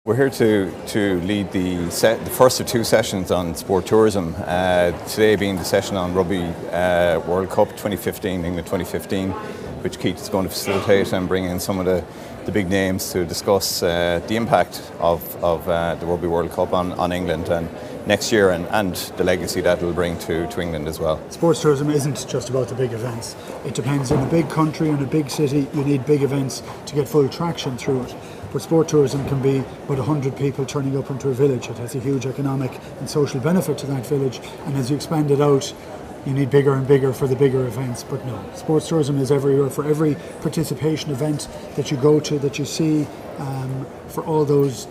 We're here to lead the first of two sessions on sport tourism. Today being the session on Rugby World Cup 2015, England 2015, which Keith is going to facilitate and bring in some of the big names to discuss the impact of the Rugby World Cup on England and next year and the legacy that will bring to England as well. Sports tourism isn't just about the big events. It depends on a big country and a big city. You need big events to get full traction through it. But sport tourism can be about 100 people turning up into a village. It has a huge economic and social benefit to that village, and as you expand it out, you need bigger and bigger for the bigger events. But no, sports tourism is everywhere. For every participation event that you go to, that you see, for all those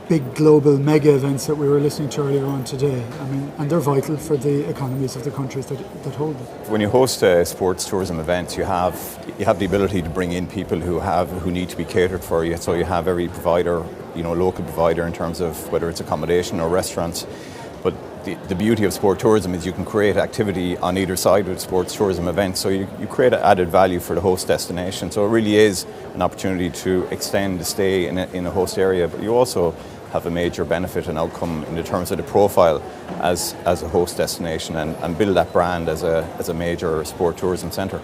big global mega events that we were listening to earlier on today. I mean, and they're vital for the economies of the countries that hold them. When you host sports tourism events, you have the ability to bring in people who need to be catered for. So you have every provider, local provider in terms of whether it's accommodation or restaurants. But the beauty of sport tourism is you can create activity on either side of the sports tourism event, so you create added value for the host destination. So it really is an opportunity to extend the stay in a host area, but you also have a major benefit and outcome in the terms of the profile as a host destination and build that brand as a major sport tourism centre.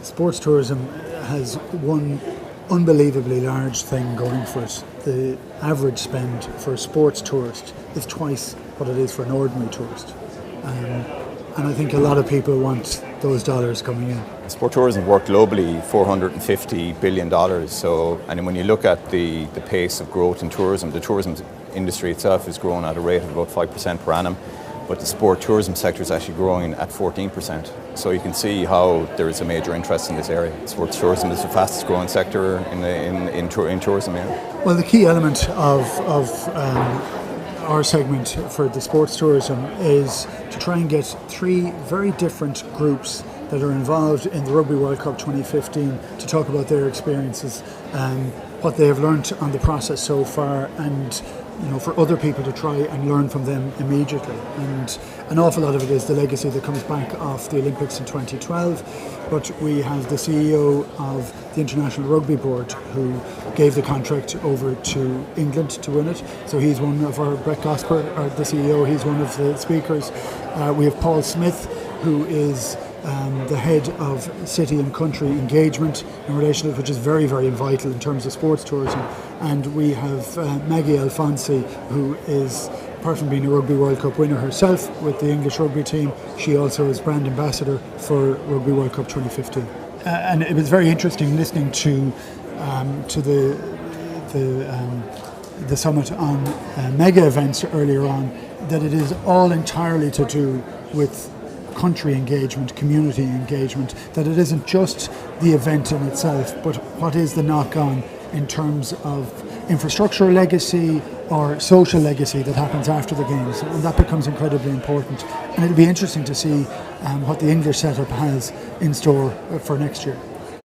Sports tourism has one unbelievably large thing going for it. The average spend for a sports tourist is twice what it is for an ordinary tourist. And I think a lot of people want those dollars coming in. Sport tourism worked globally $450 billion. So, and when you look at the pace of growth in tourism, the tourism industry itself is growing at a rate of about 5% per annum, but the sport tourism sector is actually growing at 14%. So you can see how there is a major interest in this area. Sports tourism is the fastest growing sector in tourism. Yeah. Well, the key element of our segment for the sports tourism is to try and get three very different groups that are involved in the Rugby World Cup 2015 to talk about their experiences, what they have learned on the process so far, and for other people to try and learn from them immediately. And an awful lot of it is the legacy that comes back off the Olympics in 2012. But we have the CEO of the International Rugby Board who gave the contract over to England to win it. So he's one of our, Brett Gosper, the CEO, he's one of the speakers. We have Paul Smith, who is the head of city and country engagement in relation to it, which is very, very vital in terms of sports tourism. And we have Maggie Alfonsi, who is, apart from being a Rugby World Cup winner herself with the English rugby team, she also is brand ambassador for Rugby World Cup 2015. And it was very interesting listening to the summit on mega events earlier on, that it is all entirely to do with country engagement, community engagement, that it isn't just the event in itself, but what is the knock-on in terms of infrastructural legacy or social legacy that happens after the games, and that becomes incredibly important. And it'll be interesting to see what the English setup has in store for next year.